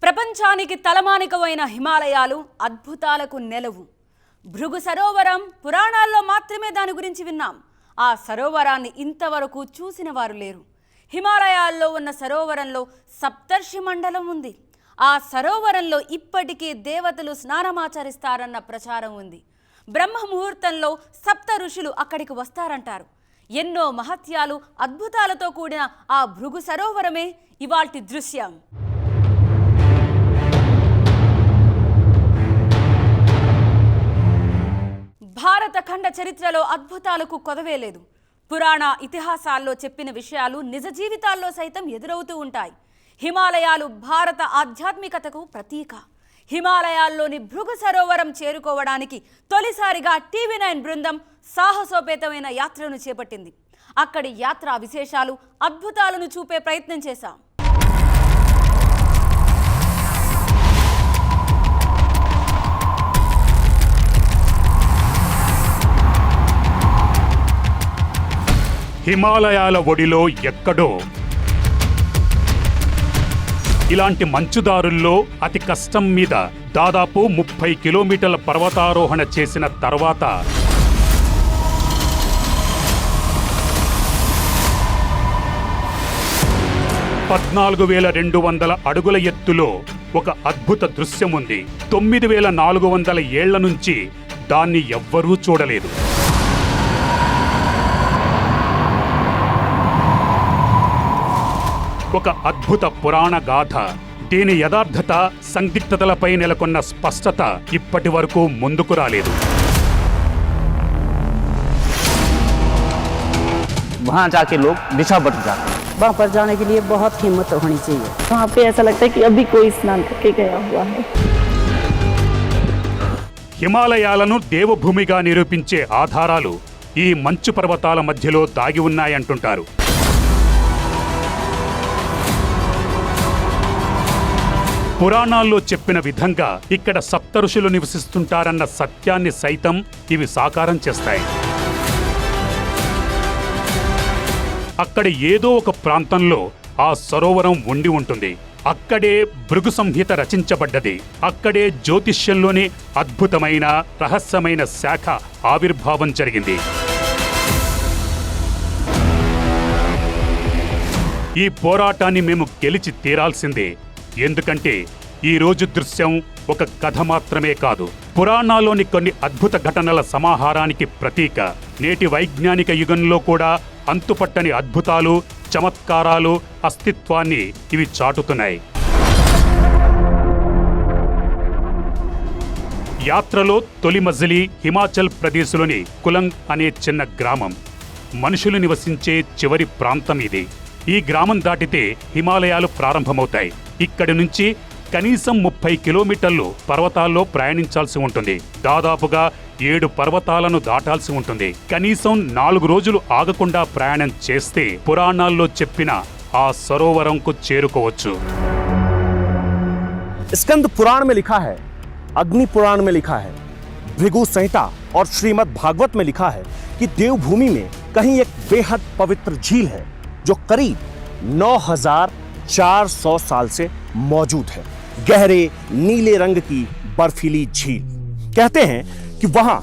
ప్రపంచానికి తలమానికమైన హిమాలయాలు అద్భుతాలకు నెలవు. భృగు సరోవరం పురాణాల్లో మాత్రమే దాని గురించి విన్నాం. ఆ సరోవరాన్ని ఇంతవరకు చూసిన వారు లేరు. హిమాలయాల్లో ఉన్న సరోవరంలో సప్తర్షి మండలం ఉంది. ఆ సరోవరంలో ఇప్పటికీ దేవతలు స్నానమాచరిస్తారన్న ప్రచారం ఉంది. బ్రహ్మ ముహూర్తంలో సప్త ఋషులు అక్కడికి వస్తారంటారు. ఎన్నో మహత్యాలు అద్భుతాలతో కూడిన ఆ భృగు సరోవరమే ఇవాల్టి దృశ్యం. భారత ఖండ చరిత్రలో అద్భుతాలకు కొదవే లేదు. పురాణ ఇతిహాసాల్లో చెప్పిన విషయాలు నిజ జీవితాల్లో సైతం ఎదురవుతూ ఉంటాయి. హిమాలయాలు భారత ఆధ్యాత్మికతకు ప్రతీక. హిమాలయాల్లోని భృగు సరోవరం చేరుకోవడానికి తొలిసారిగా TV9 బృందం సాహసోపేతమైన యాత్రను చేపట్టింది. అక్కడి యాత్రా విశేషాలు, అద్భుతాలను చూపే ప్రయత్నం చేశాం. హిమాలయాల ఒడిలో ఎక్కడో ఇలాంటి మంచుదారుల్లో అతి కష్టం మీద దాదాపు 30 కిలోమీటర్ల పర్వతారోహణ చేసిన తర్వాత 14,200 అడుగుల ఎత్తులో ఒక అద్భుత దృశ్యం ఉంది. 9,400 ఏళ్ల నుంచి దాన్ని ఎవ్వరూ చూడలేదు. ఒక అద్భుత పురాణ గాథ. దీని యథార్థత, సందిగ్ధతలపై నెలకొన్న స్పష్టత ఇప్పటి వరకు ముందుకు రాలేదు. वहाँ जाके लोग दिशा बदल जाते हैं। वहाँ पर जाने के लिए बहुत हिम्मत होनी चाहिए। वहाँ पे ऐसा लगता है कि अभी कोई स्नान करके गया हुआ है। హిమాలయాలను దేవభూమిగా నిరూపించే ఆధారాలు ఈ మంచు పర్వతాల మధ్యలో దాగి ఉన్నాయంటుంటారు. పురాణాల్లో చెప్పిన విధంగా ఇక్కడ సప్తఋషులు నివసిస్తుంటారన్న సత్యాన్ని సైతం ఇవి సాకారం చేస్తాయి. అక్కడ ఏదో ఒక ప్రాంతంలో ఆ సరోవరం ఉండి ఉంటుంది. అక్కడే భృగు సంహిత రచించబడ్డది. అక్కడే జ్యోతిష్యంలోని అద్భుతమైన రహస్యమైన శాఖ ఆవిర్భావం జరిగింది. ఈ పోరాటాన్ని మేము గెలిచి తీరాల్సిందే. ఎందుకంటే ఈ రోజు దృశ్యం ఒక కథ మాత్రమే కాదు, పురాణాల్లోని కొన్ని అద్భుత ఘటనల సమాహారానికి ప్రతీక. నేటి వైజ్ఞానిక యుగంలో కూడా అంతుపట్టని అద్భుతాలు, చమత్కారాలు అస్తిత్వాన్ని ఇవి చాటుతున్నాయి. యాత్రలో తొలి మజిలీ హిమాచల్ ప్రదేశ్లోని కులంగ్ అనే చిన్న గ్రామం. మనుషులు నివసించే చివరి ప్రాంతం ఇది. ఈ గ్రామం దాటితే హిమాలయాలు ప్రారంభమవుతాయి. ఇక్కడి నుంచి కనీసం 30 కిలోమీటర్లు పర్వతాల్లో ప్రయాణించాల్సి ఉంటుంది. దాదాపుగా 7 పర్వతాలను దాటాల్సి ఉంటుంది. కనీసం 4 రోజులు ఆగకుండా ప్రయాణం చేస్తే పురాణాల్లో చెప్పిన ఆ సరోవరంకు చేరుకోవచ్చు. स्कंद पुराण में लिखा है, अग्नि पुराण में लिखा है, भृगु संहिता और श्रीमद् भागवत में लिखा है कि देवभूमि में कहीं एक बेहद पवित्र झील है जो करीब 9,400 साल से मौजूद है। गहरे नीले रंग की बर्फीली झील। कहते हैं कि वहां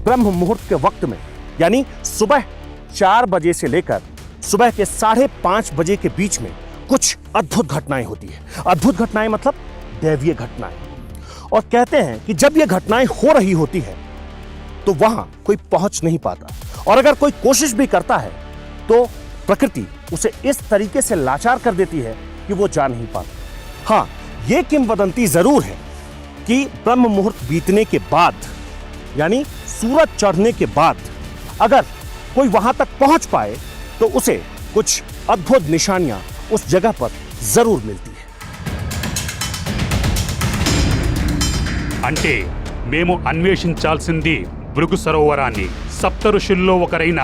ब्रह्म मुहूर्त के वक्त में, यानी सुबह 4 बजे से लेकर सुबह के 5:30 बजे के बीच में कुछ अद्भुत घटनाएं होती है। अद्भुत घटनाएं मतलब दैवीय घटनाएं। और कहते हैं कि जब ये घटनाएं हो रही होती है तो वहां कोई पहुंच नहीं पाता, और अगर कोई कोशिश भी करता है तो प्रकृति उसे इस तरीके से लाचार कर देती है कि वो जा नहीं पाता। हाँ, ये किंवदंती जरूर है कि ब्रह्म मुहूर्त बीतने के बाद, यानी सूरज चढ़ने के बाद अगर कोई वहां तक पहुंच पाए तो उसे कुछ अद्भुत निशानियां उस जगह पर जरूर मिलती है। అంటే మేము అన్వేషించాల్సింది భృగు సరోవరాన్ని. సప్త ఋషుల్లో ఒకరైన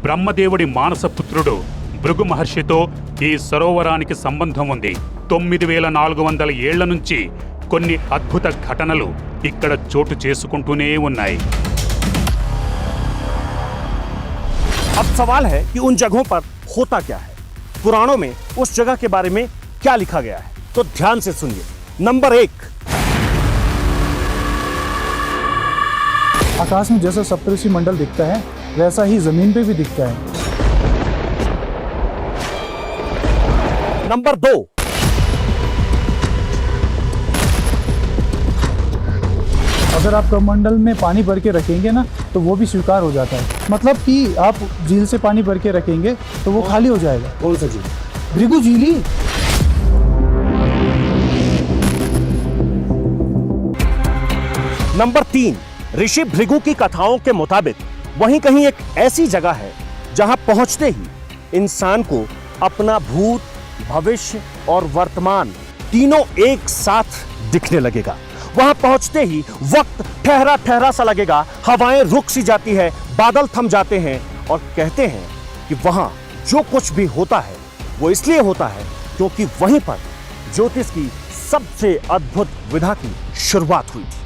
బ్రహ్మదేవుడి మానసపుత్రుడు భృగు మహర్షితో ఈ సరోవరానికి సంబంధం ఉంది. 9,400 ఏళ్ల నుంచి కొన్ని అద్భుత ఘటనలు ఇక్కడ చోటు చేసుకుంటూనే ఉన్నాయి. अब सवाल है कि उन जगहों पर होता क्या है, पुराणों में उस जगह के बारे में क्या लिखा गया है। तो ध्यान से सुनिए। नंबर 1, आकाश में जैसा सप्तऋषि मंडल दिखता है वैसा ही जमीन पे भी दिखता है। नंबर 2, अगर आप कमंडल में पानी भर के रखेंगे ना तो वो भी स्वीकार हो जाता है। मतलब कि आप झील से पानी भर के रखेंगे तो वो खाली हो जाएगा। कौन सा झील? भृगु झील ही। नंबर 3, ऋषि भृगु की कथाओं के मुताबिक वहीं कहीं एक ऐसी जगह है जहां पहुंचते ही इंसान को अपना भूत, भविष्य और वर्तमान तीनों एक साथ दिखने लगेगा। वहां पहुंचते ही वक्त ठहरा ठहरा सा लगेगा, हवाएं रुक सी जाती है, बादल थम जाते हैं और कहते हैं कि वहां जो कुछ भी होता है वो इसलिए होता है क्योंकि वहीं पर ज्योतिष की सबसे अद्भुत विधा की शुरुआत हुई थी।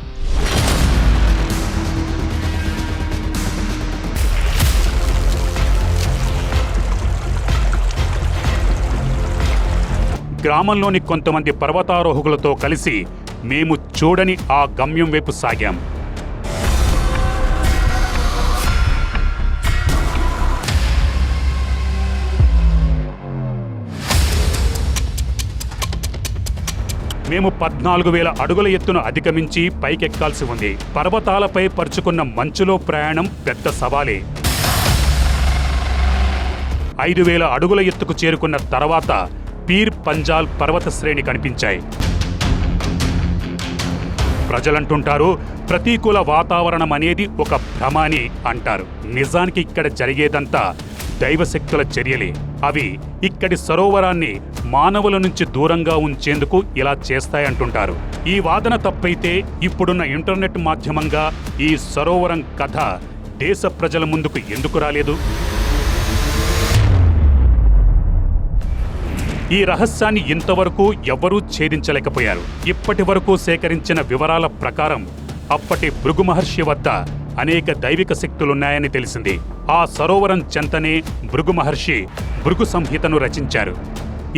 గ్రామంలోని కొంతమంది పర్వతారోహకులతో కలిసి మేము చూడని ఆ గమ్యం వైపు సాగాం. మేము 14,000 అడుగుల ఎత్తును అధిగమించి పైకెక్కాల్సి ఉంది. పర్వతాలపై పరుచుకున్న మంచులో ప్రయాణం పెద్ద సవాలే. 5,000 అడుగుల ఎత్తుకు చేరుకున్న తర్వాత పీర్ పంజాల్ పర్వత శ్రేణి కనిపించాయి. ప్రజలంటుంటారు ప్రతికూల వాతావరణం అనేది ఒక భ్రమ అని అంటారు. నిజానికి ఇక్కడ జరిగేదంతా దైవశక్తుల చర్యలే. అవి ఇక్కడి సరోవరాన్ని మానవుల నుంచి దూరంగా ఉంచేందుకు ఇలా చేస్తాయంటుంటారు. ఈ వాదన తప్పైతే ఇప్పుడున్న ఇంటర్నెట్ మాధ్యమంగా ఈ సరోవరం కథ దేశ ప్రజల ముందుకు ఎందుకు రాలేదు? ఈ రహస్యాన్ని ఇంతవరకు ఎవ్వరూ ఛేదించలేకపోయారు. ఇప్పటి వరకు సేకరించిన వివరాల ప్రకారం అప్పటి భృగు మహర్షి వద్ద అనేక దైవిక శక్తులున్నాయని తెలిసింది. ఆ సరోవరం చెంతనే భృగు మహర్షి భృగు సంహితను రచించారు.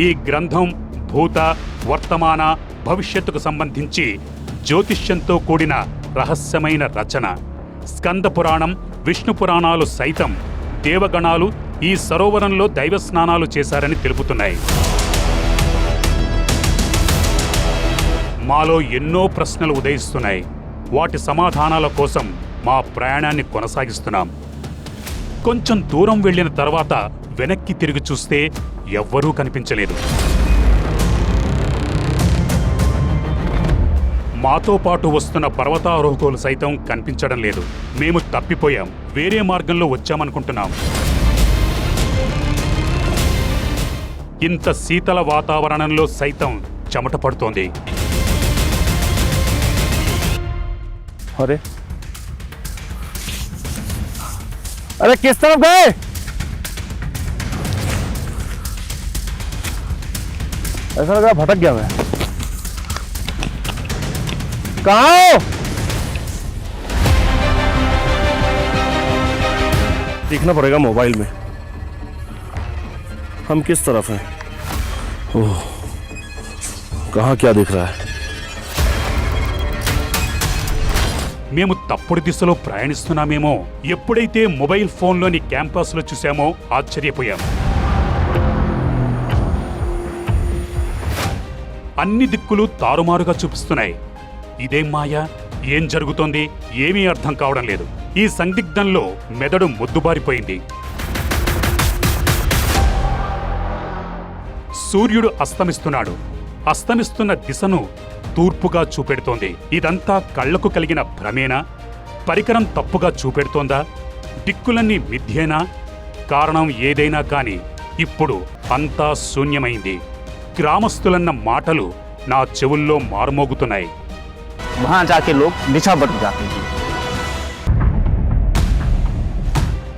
ఈ గ్రంథం భూత, వర్తమాన, భవిష్యత్తుకు సంబంధించి జ్యోతిష్యంతో కూడిన రహస్యమైన రచన. స్కంద పురాణం, విష్ణు పురాణాలు సైతం దేవగణాలు ఈ సరోవరంలో దైవ స్నానాలు చేశారని తెలుపుతున్నాయి. మాలో ఎన్నో ప్రశ్నలు ఉదయిస్తున్నాయి. వాటి సమాధానాల కోసం మా ప్రయాణాన్ని కొనసాగిస్తున్నాం. కొంచెం దూరం వెళ్ళిన తర్వాత వెనక్కి తిరిగి చూస్తే ఎవ్వరూ కనిపించలేదు. మాతో పాటు వస్తున్న పర్వతారోహకులు సైతం కనిపించడం లేదు. మేము తప్పిపోయాం, వేరే మార్గంలో వచ్చామనుకుంటున్నాం. ఇంత శీతల వాతావరణంలో సైతం చెమట పడుతోంది. अरे अरे किस तरफ गए? ऐसा लगा भटक गया मैं. कहाँ हो? देखना पड़ेगा मोबाइल में हम किस तरफ हैं. ओह, कहाँ क्या दिख रहा है? మేము తప్పుడు దిశలో ప్రయాణిస్తున్నామేమో. ఎప్పుడైతే మొబైల్ ఫోన్లోని క్యాంపస్లో చూసామో ఆశ్చర్యపోయాం. అన్ని దిక్కులు తారుమారుగా చూపిస్తున్నాయి. ఇదేం మాయా? ఏం జరుగుతోంది? ఏమీ అర్థం కావడం లేదు. ఈ సందిగ్ధంలో మెదడు మొద్దుబారిపోయింది. సూర్యుడు అస్తమిస్తున్నాడు. అస్తమిస్తున్న దిశను తూర్పుగా చూపెడుతోంది. ఇదంతా కళ్లకు కలిగిన భ్రమేనా? పరికరం తప్పుగా చూపెడుతోందా? దిక్కులన్నీ మిథ్యేనా? కారణం ఏదైనా కాని ఇప్పుడు అంతా శూన్యమైంది. గ్రామస్తులన్న మాటలు నా చెవుల్లో మారుమోగుతున్నాయి. वहाँ जाके लोग दिशा बदल जाते हैं।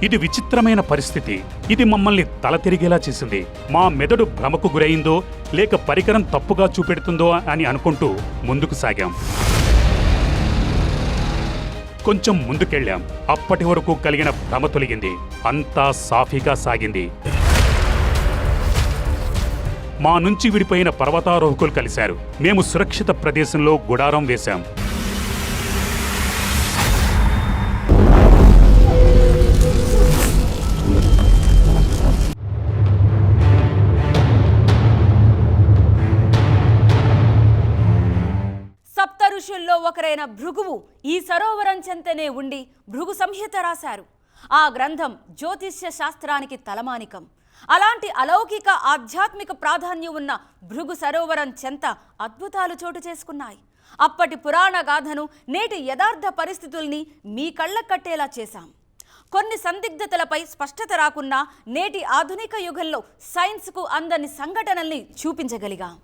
ఇది విచిత్రమైన పరిస్థితి. ఇది మమ్మల్ని తల తిరిగేలా చేసింది. మా మెదడు భ్రమకు గురైందో లేక పరికరం తప్పుగా చూపెడుతుందో అని అనుకుంటూ ముందుకు సాగాం. కొంచెం ముందుకెళ్ళాం. అప్పటి వరకు కలిగిన భ్రమ తొలగింది. అంతా సాఫీగా సాగింది. మా నుంచి విడిపోయిన పర్వతారోహకులు కలిశారు. మేము సురక్షిత ప్రదేశంలో గుడారం వేశాం. సప్త ఋషుల్లో ఒకరైన భృగువు ఈ సరోవరం చెంతనే ఉండి భృగు సంహిత రాశారు. ఆ గ్రంథం జ్యోతిష్య శాస్త్రానికి తలమానికం. అలాంటి అలౌకిక ఆధ్యాత్మిక ప్రాధాన్యం ఉన్న భృగు సరోవరం చెంత అద్భుతాలు చోటు చేసుకున్నాయి. అప్పటి పురాణ గాథను నేటి యథార్థ పరిస్థితుల్ని మీ కళ్ళ కట్టేలా చేశాం. కొన్ని సందిగ్ధతలపై స్పష్టత రాకున్నా నేటి ఆధునిక యుగంలో సైన్స్కు అందని సంఘటనల్ని చూపించగలిగాం.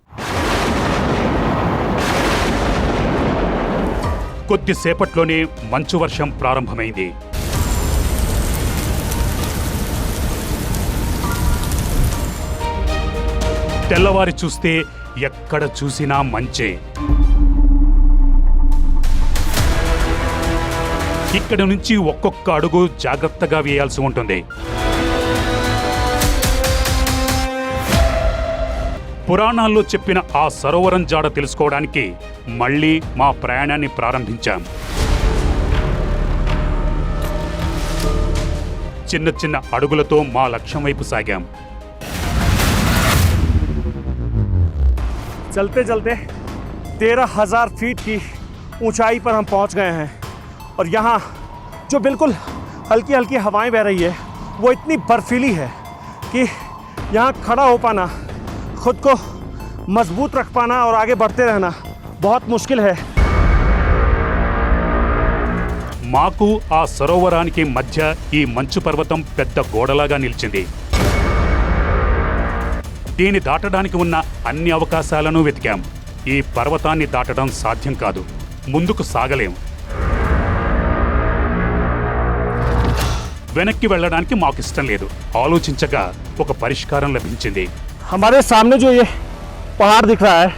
కొద్దిసేపట్లోనే మంచు వర్షం ప్రారంభమైంది. తెల్లవారి చూస్తే ఎక్కడ చూసినా మంచే. ఇక్కడి నుంచి ఒక్కొక్క అడుగు జాగ్రత్తగా వేయాల్సి ఉంటుంది. పురాణాల్లో చెప్పిన ఆ సరోవరం జాడ తెలుసుకోవడానికి మళ్ళీ మా ప్రయాణాన్ని ప్రారంభించాం. చిన్న చిన్న అడుగులతో మా లక్ష్యం వైపు సాగాం. चलते चलते 13,000 फीट की ऊंचाई पर हम पहुंच गए हैं और यहाँ जो बिल्कुल हल्की हल्की हवाएं बह रही है वो इतनी बर्फीली है कि यहाँ खड़ा हो पाना, खुद को मजबूत रख पाना और आगे बढ़ते रहना बहुत मुश्किल है. మాకు ఆ సరోవరానికి మధ్య ఈ మంచు పర్వతం పెద్ద గోడలాగా నిలిచింది. దీన్ని దాటడానికి ఉన్న అన్ని అవకాశాలను వెతికాం. ఈ పర్వతాన్ని దాటడం సాధ్యం కాదు. ముందుకు సాగలేం. వెనక్కి వెళ్ళడానికి మాకు ఇష్టం లేదు. ఆలోచించగా ఒక పరిష్కారం లభించింది. हमारे सामने जो ये पहाड़ दिख रहा है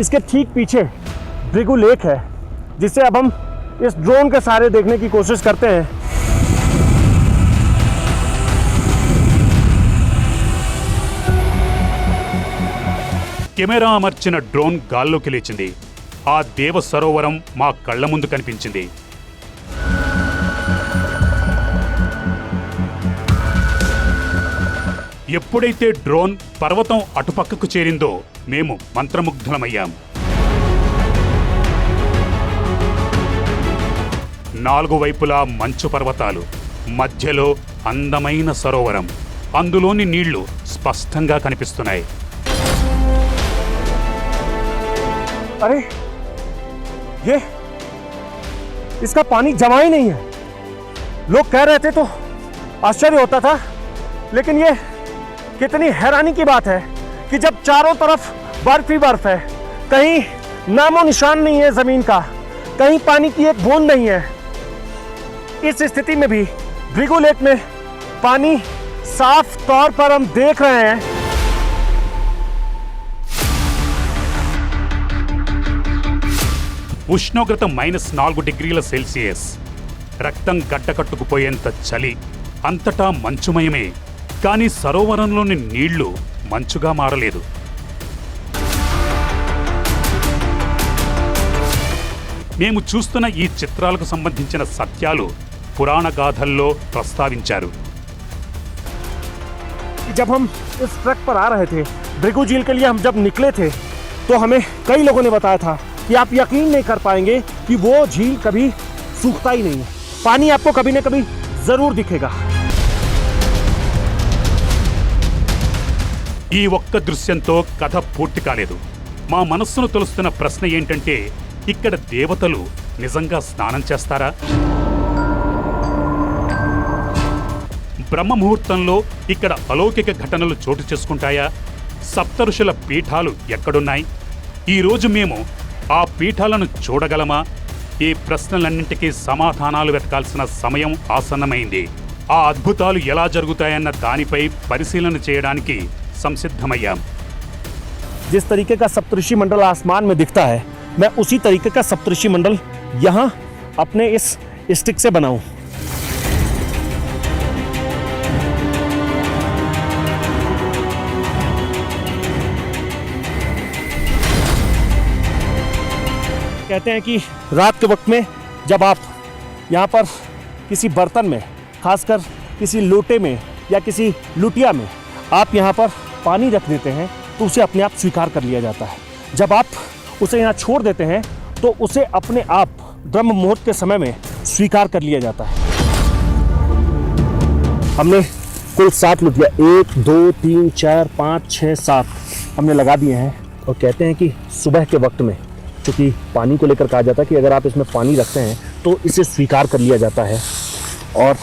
इसके ठीक पीछे भृगु लेक है, जिसे अब हम इस ड्रोन के सहारे देखने की कोशिश करते हैं. కెమెరా అమర్చిన డ్రోన్ గాల్లోకి లేచింది. ఆ దేవ సరోవరం మా కళ్ల ముందు కనిపించింది. ఎప్పుడైతే డ్రోన్ పర్వతం అటుపక్కకు చేరిందో మేము మంత్రముగ్ధులమయ్యాం. 4 వైపులా మంచు పర్వతాలు, మధ్యలో అందమైన సరోవరం. అందులోని నీళ్లు స్పష్టంగా కనిపిస్తున్నాయి. अरे ये इसका पानी जमा ही नहीं है. लोग कह रहे थे तो आश्चर्य होता था, लेकिन ये कितनी हैरानी की बात है कि जब चारों तरफ बर्फ ही बर्फ है, कहीं नामो निशान नहीं है जमीन का, कहीं पानी की एक बूंद नहीं है. इस स्थिति में भी भृगु लेक में पानी साफ तौर पर हम देख रहे हैं. ఉష్ణోగ్రత -4 డిగ్రీల సెల్సియస్. రక్తం గడ్డకట్టుకుపోయేంత చలి. అంతటా మంచుమయమే. కానీ సరోవరంలోని నీళ్లు మంచుగా మారలేదు. మేము చూస్తున్న ఈ చిత్రాలకు సంబంధించిన సత్యాలు పురాణ గాథల్లో ప్రస్తావించారు. जब हम इस ट्रक पर आ रहे थे, भृगु झील के लिए हम जब निकले थे, तो हमें कई लोगों ने बताया था कि आप यकीन नहीं कर पाएंगे कि वो झील कभी सूखता ही नहीं है. पानी आपको कभी न कभी जरूर दिखेगा. ఈ ఒక్క దృశ్యంతో కథ పూర్తి కాలేదు. మా మనస్సును తొలుస్తున్న ప్రశ్న ఏంటంటే, ఇక్కడ దేవతలు నిజంగా స్నానం చేస్తారా? బ్రహ్మ ముహూర్తంలో ఇక్కడ అలౌకిక ఘటనలు చోటు చేసుకుంటాయా? సప్తఋషుల పీఠాలు ఎక్కడున్నాయి? ఈరోజు మేము ఆ పీఠాలను చూడగలమా? ఈ ప్రశ్నలన్నింటికీ సమాధానాలు వెతకాల్సిన సమయం ఆసన్నమైంది. ఆ అద్భుతాలు ఎలా జరుగుతాయన్న దానిపై పరిశీలన చేయడానికి సంసిద్ధమయ్యాం. जिस तरीके का सप्तऋषि मंडल आसमान में दिखता है, मैं उसी तरीके का सप्तऋषि मंडल यहाँ अपने इस स्टिक से बनाऊं. कहते हैं कि रात के वक्त में जब आप यहाँ पर किसी बर्तन में, खासकर किसी लोटे में या किसी लुटिया में आप यहाँ पर पानी रख देते हैं तो उसे अपने आप स्वीकार कर लिया जाता है। जब आप उसे यहाँ छोड़ देते हैं तो उसे अपने आप ब्रह्म मुहूर्त के समय में स्वीकार कर लिया जाता है। हमने कुल 7 लुटिया 1 2 3 4 5 6 7 हमने लगा दिए हैं और कहते हैं कि सुबह के वक्त में, चूँकि पानी को लेकर कहा जाता है कि अगर आप इसमें पानी रखते हैं तो इसे स्वीकार कर लिया जाता है। और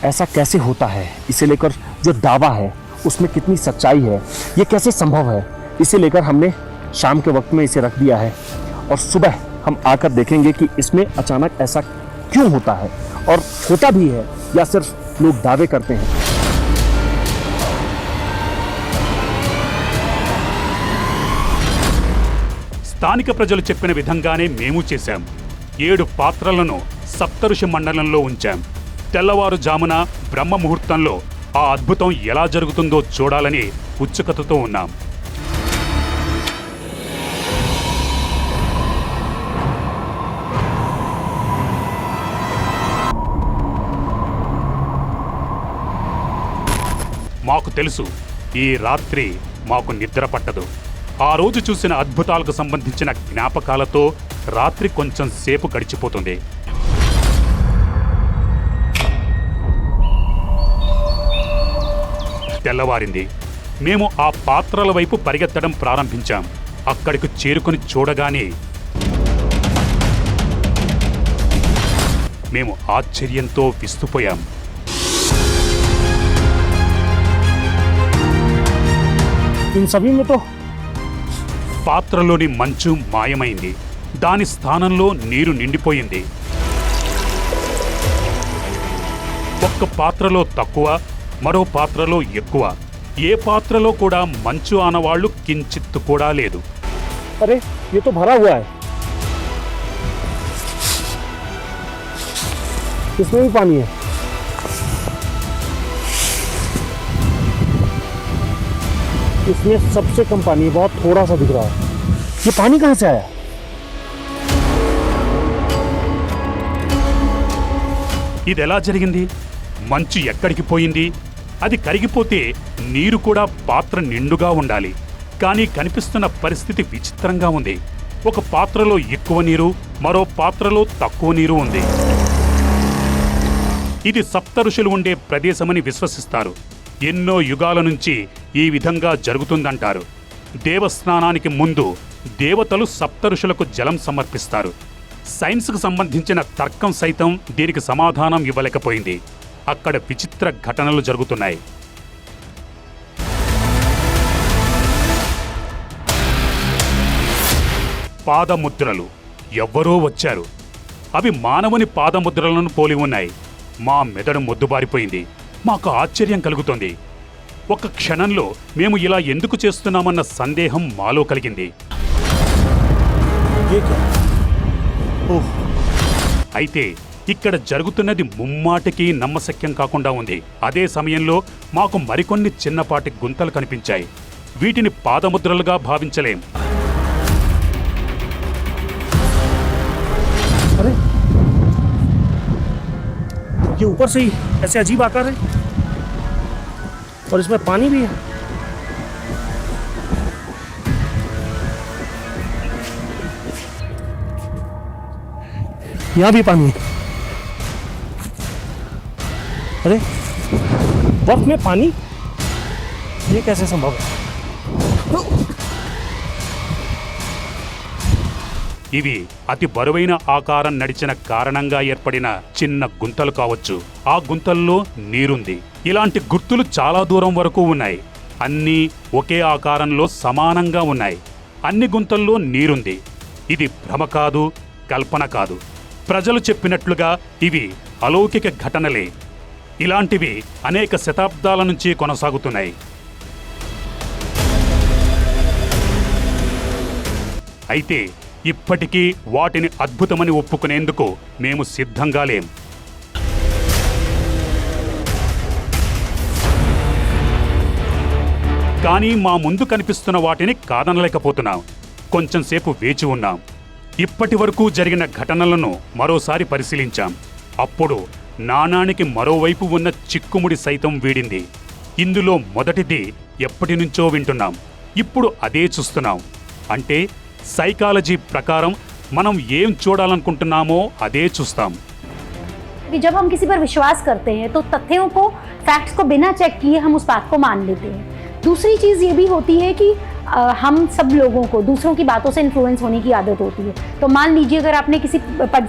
ऐसा कैसे होता है, इसे लेकर जो दावा है उसमें कितनी सच्चाई है, ये कैसे संभव है, इसे लेकर हमने शाम के वक्त में इसे रख दिया है और सुबह हम आकर देखेंगे कि इसमें अचानक ऐसा क्यों होता है और होता भी है या सिर्फ लोग दावे करते हैं। స్థానిక ప్రజలు చెప్పిన విధంగానే మేము చేశాం. 7 పాత్రలను సప్తఋషి మండలంలో ఉంచాం. తెల్లవారుజామున బ్రహ్మ ముహూర్తంలో ఆ అద్భుతం ఎలా జరుగుతుందో చూడాలని ఉత్సుకతతో ఉన్నాం. మాకు తెలుసు ఈ రాత్రి మాకు నిద్ర పట్టదు. ఆ రోజు చూసిన అద్భుతాలకు సంబంధించిన జ్ఞాపకాలతో రాత్రి కొంచెం సేపు గడిచిపోతుంది. తెల్లవారింది. మేము ఆ పాత్రల వైపు పరిగెత్తడం ప్రారంభించాం. అక్కడికి చేరుకొని చూడగానే మేము ఆశ్చర్యంతో విస్తుపోయాం. इन सभी में तो పాత్రలోని మంచు మాయమైంది. దాని స్థానంలో నీరు నిండిపోయింది. ఒక్క పాత్రలో తక్కువ, మరో పాత్రలో ఎక్కువ. ఏ పాత్రలో కూడా మంచు ఆనవాళ్లు కించిత్తు కూడా లేదు. अरे ये तो भरा हुआ है, इसमें भी पानी है। इसमें सबसे कम पानी है, बहुत थोड़ा सा दिख रहा है। ये पानी कहाँ से आया? ఇది ఎలా జరిగింది? మంచు ఎక్కడికి పోయింది? అది కరిగిపోతే నీరు కూడా పాత్ర నిండుగా ఉండాలి. కానీ కనిపిస్తున్న పరిస్థితి విచిత్రంగా ఉంది. ఒక పాత్రలో ఎక్కువ నీరు, మరో పాత్రలో తక్కువ నీరు ఉంది. ఇది సప్త ఋషులు ఉండే ప్రదేశమని విశ్వసిస్తారు. ఎన్నో యుగాల నుంచి ఈ విధంగా జరుగుతుందంటారు. దేవస్నానానికి ముందు దేవతలు సప్త ఋషులకు జలం సమర్పిస్తారు. సైన్స్కు సంబంధించిన తర్కం సైతం దీనికి సమాధానం ఇవ్వలేకపోయింది. అక్కడ విచిత్ర ఘటనలు జరుగుతున్నాయి. పాదముద్రలు. ఎవ్వరో వచ్చారు. అవి మానవుని పాదముద్రలను పోలి ఉన్నాయి. మా మెదడు మొద్దుబారిపోయింది. మాకు ఆశ్చర్యం కలుగుతోంది. ఒక క్షణంలో మేము ఇలా ఎందుకు చేస్తున్నామన్న సందేహం మాలో కలిగింది. అయితే ఇక్కడ జరుగుతున్నది ముమ్మాటికి నమ్మశక్యం కాకుండా ఉంది. అదే సమయంలో మాకు మరికొన్ని చిన్నపాటి గుంతలు కనిపించాయి. వీటిని పాదముద్రలుగా భావించలేం. अरे ये ऊपर से ही ऐसे अजीब आकार है और इसमें पानी भी है। यहाँ भी पानी है। अरे बर्फ में पानी, ये कैसे संभव है? ఇవి అతి బరువైన ఆకారం నడిచిన కారణంగా ఏర్పడిన చిన్న గుంతలు కావచ్చు. ఆ గుంతల్లో నీరుంది. ఇలాంటి గుర్తులు చాలా దూరం వరకు ఉన్నాయి. అన్నీ ఒకే ఆకారంలో సమానంగా ఉన్నాయి. అన్ని గుంతల్లో నీరుంది. ఇది భ్రమ కాదు, కల్పన కాదు. ప్రజలు చెప్పినట్లుగా ఇవి అలౌకిక ఘటనలే. ఇలాంటివి అనేక శతాబ్దాల నుంచి కొనసాగుతున్నాయి. అయితే ఇప్పటికీ వాటిని అద్భుతమని ఒప్పుకునేందుకు మేము సిద్ధంగా లేం. కానీ మా ముందు కనిపిస్తున్న వాటిని కాదనలేకపోతున్నాం. కొంచెంసేపు వేచి ఉన్నాం. ఇప్పటి వరకు జరిగిన ఘటనలను మరోసారి పరిశీలించాం. అప్పుడు నాణానికి మరోవైపు ఉన్న చిక్కుముడి సైతం వీడింది. ఇందులో మొదటిది ఎప్పటి నుంచో వింటున్నాం, ఇప్పుడు అదే చూస్తున్నాం. అంటే సైకాలజీ ప్రకారం మనం ఏం చూడాలనుకుంటున్నామో అదే చూస్తాం. जब हम किसी पर विश्वास करते हैं तो तथ्यों को, फैक्ट्स को बिना चेक किए हम उस बात को मान लेते हैं. दूसरी चीज़ ये भी होती है कि हम सब लोगों को दूसरों की बातों से इन्फ्लुएंस होने की आदत होती है. तो मान लीजिए अगर आपने किसी,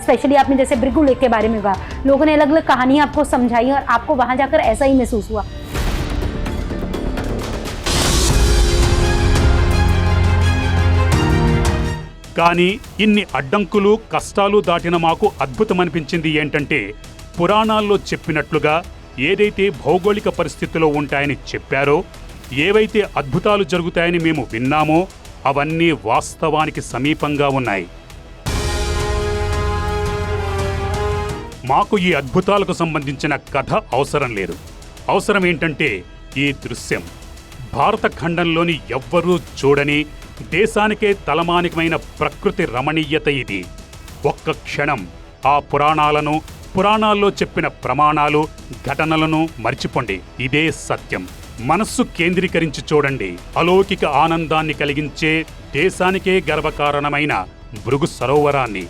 स्पेशली आपने जैसे भृगु लेख के बारे में कहा, लोगों ने अलग अलग कहानियाँ आपको समझाई और आपको वहाँ जाकर ऐसा ही महसूस हुआ. కానీ ఇన్ని అడ్డంకులు కష్టాలు దాటిన మాకు అద్భుతమనిపించింది ఏంటంటే, పురాణాల్లో చెప్పినట్లుగా ఏదైతే భౌగోళిక పరిస్థితుల్లో ఉంటాయని చెప్పారో, ఏవైతే అద్భుతాలు జరుగుతాయని మేము విన్నామో అవన్నీ వాస్తవానికి సమీపంగా ఉన్నాయి. మాకు ఈ అద్భుతాలకు సంబంధించిన కథ అవసరం లేదు. అవసరం ఏంటంటే ఈ దృశ్యం. భారత ఖండంలోని ఎవ్వరూ చూడని, దేశానికే తలమానికమైన ప్రకృతి రమణీయత ఇది. ఒక్క క్షణం ఆ పురాణాలను, పురాణాల్లో చెప్పిన ప్రమాణాలు, ఘటనలను మర్చిపోండి. ఇదే సత్యం. మనస్సు కేంద్రీకరించి చూడండి. అలౌకిక ఆనందాన్ని కలిగించే, దేశానికే గర్వకారణమైన భృగు సరోవరాన్ని.